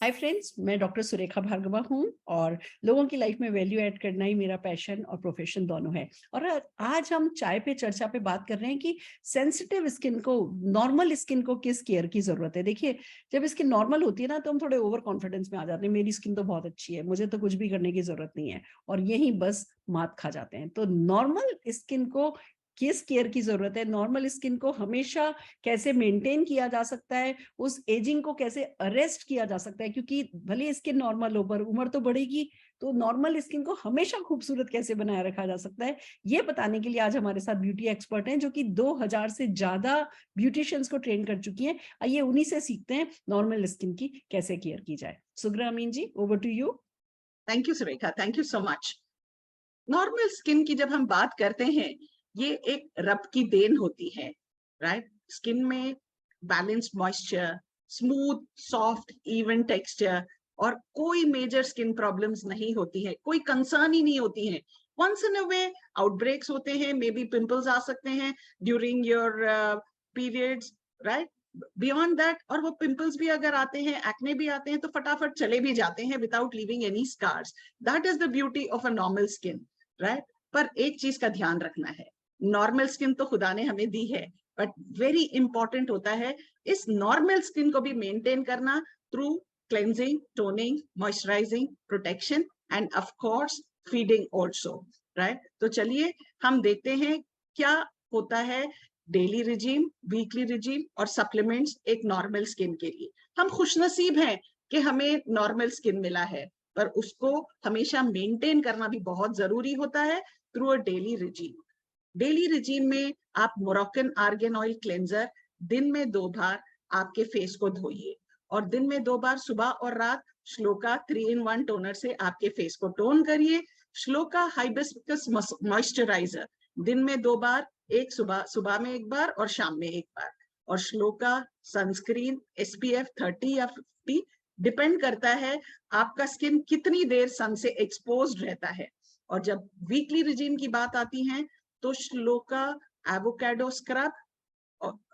Hi friends, मैं doctor Surekha Bhargava हूँ और लोगों की लाइफ में वैल्यू ऐड करना ही मेरा पैशन और प्रोफेशन दोनों है। और आज हम चाय पे चर्चा पे बात कर रहे हैं कि सेंसिटिव स्किन को, नॉर्मल स्किन को किस केयर की जरूरत है। देखिए, जब स्किन नॉर्मल होती है ना तो हम थोड़े ओवर कॉन्फिडेंस में आ जाते हैं, मेरी स्किन तो बहुत अच्छी है, मुझे तो कुछ भी करने की जरूरत नहीं है, और यही बस मात खा जाते हैं। तो नॉर्मल स्किन को किस केयर की जरूरत है, नॉर्मल स्किन को हमेशा कैसे मेंटेन किया जा सकता है, उस एजिंग को कैसे अरेस्ट किया जा सकता है, क्योंकि भले स्किन नॉर्मल हो पर उम्र तो बढ़ेगी, तो नॉर्मल स्किन को हमेशा खूबसूरत कैसे बनाए रखा जा सकता है, ये बताने के लिए आज हमारे साथ ब्यूटी एक्सपर्ट हैं जो कि 2000 से ज्यादा ब्यूटिशियंस को ट्रेन कर चुकी हैं। आइए उन्हीं से सीखते हैं नॉर्मल स्किन की कैसे केयर की जाए। Sugra Amin ji, over to you. Thank you Surekha, thank you so much. Normal skin की जब हम बात करते हैं, ये एक रब की देन होती है, राइट। स्किन में balanced moisture, smooth soft even texture और कोई मेजर स्किन प्रॉब्लम्स नहीं होती है, कोई कंसर्न ही नहीं होती है। Once in a way outbreaks होते हैं, मे बी पिंपल्स आ सकते हैं during your periods, right. Beyond that, और वो पिंपल्स भी अगर आते हैं, एक्ने भी आते हैं, तो फटाफट चले भी जाते हैं without leaving any scars. That is the beauty of a normal skin, right. पर एक चीज का ध्यान रखना है, नॉर्मल स्किन तो खुदा ने हमें दी है, बट वेरी इंपॉर्टेंट होता है इस नॉर्मल स्किन को भी मेंटेन करना through cleansing, toning, moisturising, protection end of course feeding also, right. तो चलिए हम देखते हैं क्या होता है डेली रिजीम, वीकली रिजीम और सप्लीमेंट्स एक नॉर्मल स्किन के लिए। हम खुशनसीब हैं कि हमें नॉर्मल स्किन मिला है, पर उसको हमेशा मेंटेन करना भी बहुत जरूरी होता है through a daily regime. Daily regime में आप मोरक्कन आर्गन ऑयल क्लेंजर दिन में 2 बार आपके फेस को धोइए, और दिन में 2 बार सुबह और रात श्लोका 3 in 1 टोनर से आपके फेस को टोन करिए। श्लोका हाइबिस्कस मॉइस्चराइजर दिन में 2 बार, एक सुबह सुबह में 1 बार और शाम में 1 बार। और श्लोका सनस्क्रीन SPF 30 या 50, डिपेंड करता है आपका स्किन कितनी देर सन से एक्सपोज्ड रहता है। और जब वीकली रिजीम की बात आती है तो श्लोका एवोकाडो स्क्रब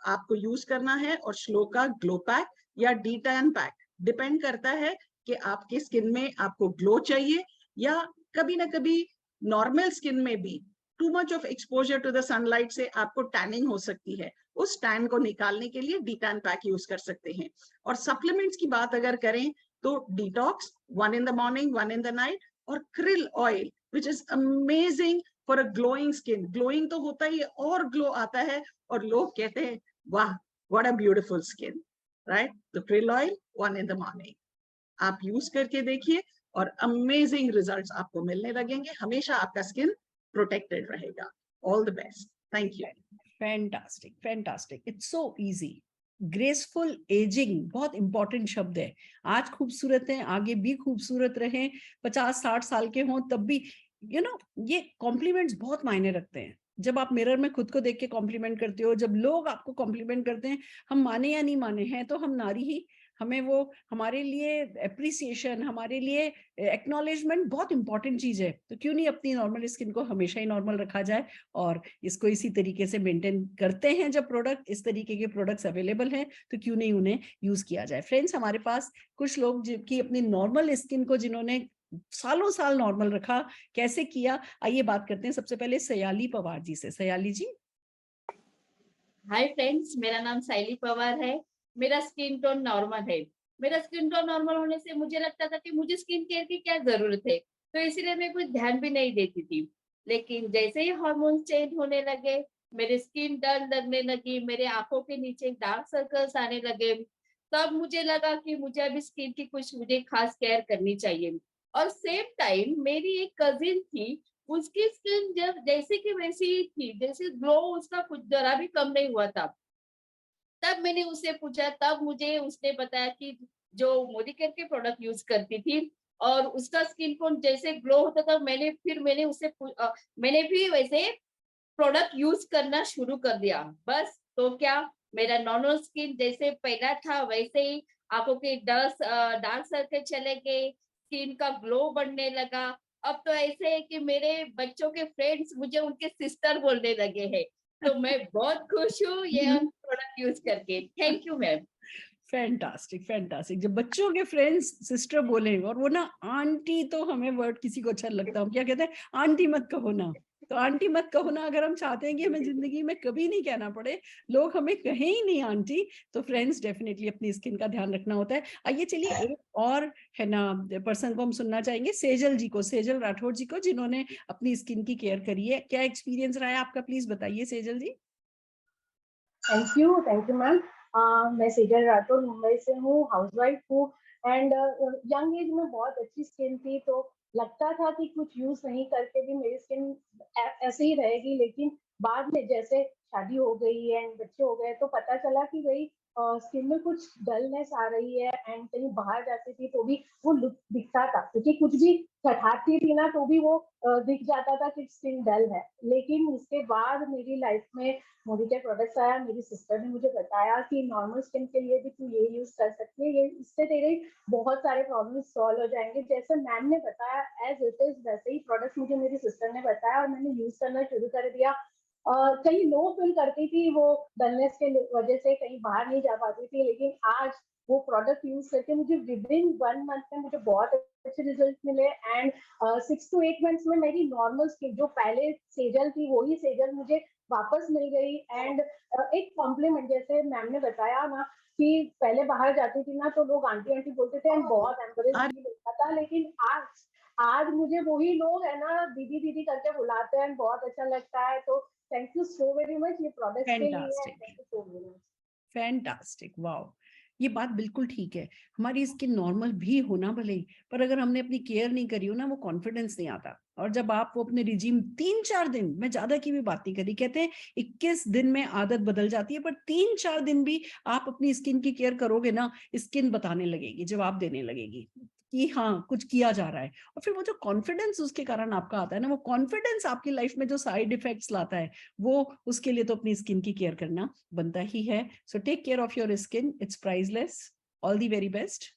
आपको यूज करना है, और श्लोका ग्लो पैक या डी टैन पैक, डिपेंड करता है कि आपके स्किन में आपको ग्लो चाहिए या कभी ना कभी नॉर्मल स्किन में भी too much of exposure to the sunlight से आपको टैनिंग हो सकती है। उस टैन को निकालने के लिए डी टैन पैक यूज कर सकते हैं। और सप्लीमेंट्स की बात अगर करें तो detox 1 in the morning 1 in the night, और krill oil which is amazing for a glowing skin. Glowing तो होता ही है और ग्लो आता है, और लोग कहते हैं वाह what a beautiful skin, right. तो krill oil 1 in the morning आप यूज करके देखिए और अमेजिंग रिजल्ट्स आपको मिलने लगेंगे। हमेशा आपका स्किन प्रोटेक्टेड रहेगा। All the best, thank you. Fantastic, fantastic, it's so easy. Graceful ageing बहुत इंपॉर्टेंट शब्द है। आज खूबसूरत है, आगे भी खूबसूरत रहे, 50-60 साल के हों तब भी, ये कॉम्प्लीमेंट्स बहुत मायने रखते हैं। जब आप मिरर में खुद को देख के कॉम्प्लीमेंट करते हो, जब लोग आपको कॉम्प्लीमेंट करते हैं, हम माने या नहीं माने हैं तो हम नारी ही, हमें वो, हमारे लिए अप्रिसिएशन, हमारे लिए एक्नॉलेजमेंट बहुत इंपॉर्टेंट चीज है। तो क्यों नहीं अपनी नॉर्मल स्किन को हमेशा ही नॉर्मल रखा जाए, और इसको इसी तरीके से मेंटेन करते हैं। जब प्रोडक्ट, इस तरीके के प्रोडक्ट्स अवेलेबल हैं तो क्यों नहीं उन्हें यूज किया जाए। फ्रेंड्स, हमारे पास कुछ लोग जिनकी अपनी नॉर्मल स्किन को, जिन्होंने सालों साल नॉर्मल रखा, कैसे किया, आइए बात करते हैं। सबसे पहले सयाली पवार जी से। सयाली जी। हाय फ्रेंड्स, मेरा नाम साइली पवार है। मेरा स्किन टोन नॉर्मल है। मेरा स्किन टोन नॉर्मल होने से मुझे लगता था कि मुझे स्किन केयर की क्या जरूरत है, तो इसीलिए मैं कुछ ध्यान भी नहीं देती थी। लेकिन जैसे ही हार्मोन चेंज होने लगे, मेरी स्किन डल लगने लगी, मेरे आंखों के नीचे डार्क सर्कल्स आने लगे, तब मुझे लगा कि मुझे अभी स्किन की कुछ मुझे खास केयर करनी चाहिए। और सेम टाइम मेरी एक कजिन थी, उसकी स्किन जब जैसे की वैसी ही थी, जैसे ग्लो उसका कुछ जरा भी कम नहीं हुआ था। तब मैंने उससे पूछा, तब मुझे उसने बताया कि जो मोदीकेयर के प्रोडक्ट यूज करती थी और उसका स्किन टोन जैसे ग्लो होता था, मैंने उससे मैंने भी वैसे प्रोडक्ट यूज करना शुरू कर दिया। बस तो क्या, मेरा नॉर्मल स्किन जैसे पहला था वैसे ही, आंखों के डार्क सर्कल चले गए, स्किन का ग्लो बढ़ने लगा। अब तो ऐसे है कि मेरे बच्चों के फ्रेंड्स मुझे उनके सिस्टर बोलने लगे हैं। तो मैं बहुत खुश हूँ ये प्रोडक्ट यूज करके। Thank you ma'am. Fantastic fantastic. जब बच्चों के फ्रेंड्स सिस्टर बोले और वो ना आंटी, तो हमें वर्ड किसी को अच्छा लगता है, हम क्या कहते हैं, आंटी मत कहो ना। तो आंटी मत कहो ना अगर हम चाहते हैं कि हमें जिंदगी में कभी नहीं कहना पड़े, लोग हमें कहें ही नहीं आंटी, तो फ्रेंड्स डेफिनेटली अपनी स्किन का ध्यान रखना होता है। आइए चलिए एक और है ना पर्सन को हम सुनना चाहेंगे, सेजल जी को, सेजल राठौर जी को, जिन्होंने अपनी स्किन की केयर करी है। क्या एक्सपीरियंस रहा है आपका, प्लीज बताइए Sejal ji. Thank you ma'am. मैं सेजल राठौर मुंबई से हूँ, हाउसवाइफ हूँ एंड यंग एज में बहुत अच्छी स्किन थी, तो लगता था कि कुछ यूज नहीं करके भी मेरी स्किन ऐसे ही रहेगी, लेकिन बाद में जैसे शादी हो गई एंड बच्चे हो गए तो पता चला कि भाई स्किन में कुछ डलनेस आ रही है एंड कहीं बाहर जाती थी तो भी वो लुक दिखता था, क्योंकि कुछ भी चढ़ाती थी ना तो भी वो दिख जाता था कि स्किन डल है। लेकिन उसके बाद मेरी लाइफ में मोदी प्रोडक्ट्स आया, मेरी सिस्टर ने मुझे बताया कि नॉर्मल स्किन के लिए भी तू ये यूज कर सकती है, ये इससे तेरे बहुत सारे प्रॉब्लम्स सॉल्व हो जाएंगे। जैसे मैम ने बताया एज इट इज वैसे ही प्रोडक्ट मुझे मेरी सिस्टर ने बताया और मैंने यूज करना शुरू कर दिया। कहीं लो फील करती थी वो डलनेस के वजह से, कहीं बाहर नहीं जा पाती थी, लेकिन आज वो प्रोडक्ट यूज करके मुझे विद इन 1 मंथ में मुझे बहुत अच्छे रिजल्ट मिले एंड 6 to 8 मंथ्स में मेरी नॉर्मल स्किन जो पहले सेजल थी वही सेजल मुझे वापस मिल गई। एंड एक कॉम्प्लीमेंट, जैसे मैम ने बताया ना कि पहले बाहर जाती थी ना तो लोग आंटी आंटी बोलते थे एंड बहुत एम्बरेस फील होता था, लेकिन आज मुझे वही लोग है ना दीदी दीदी करके बुलाते हैं, बहुत अच्छा लगता है। तो thank you so very much ये प्रोडक्ट्स के लिए, thank you so very much. Fantastic, wow, ये बात बिल्कुल ठीक है। हमारी स्किन नॉर्मल भी होना भले ही, पर अगर हमने अपनी केयर नहीं करी हो ना, वो कॉन्फिडेंस नहीं आता। और जब आप वो अपने रिजीम 3-4 दिन, मैं ज्यादा की भी बात नहीं करी, कहते हैं 21 दिन में आदत बदल जाती है, पर 3-4 दिन भी आप अपनी स्किन की केयर करोगे ना, स्किन बताने लगेगी, जवाब देने लगेगी कि हाँ कुछ किया जा रहा है। और फिर वो जो कॉन्फिडेंस उसके कारण आपका आता है ना, वो कॉन्फिडेंस आपकी लाइफ में जो साइड इफेक्ट्स लाता है, वो उसके लिए तो अपनी स्किन की केयर करना बनता ही है। So take care of your skin, it's priceless. All the very best.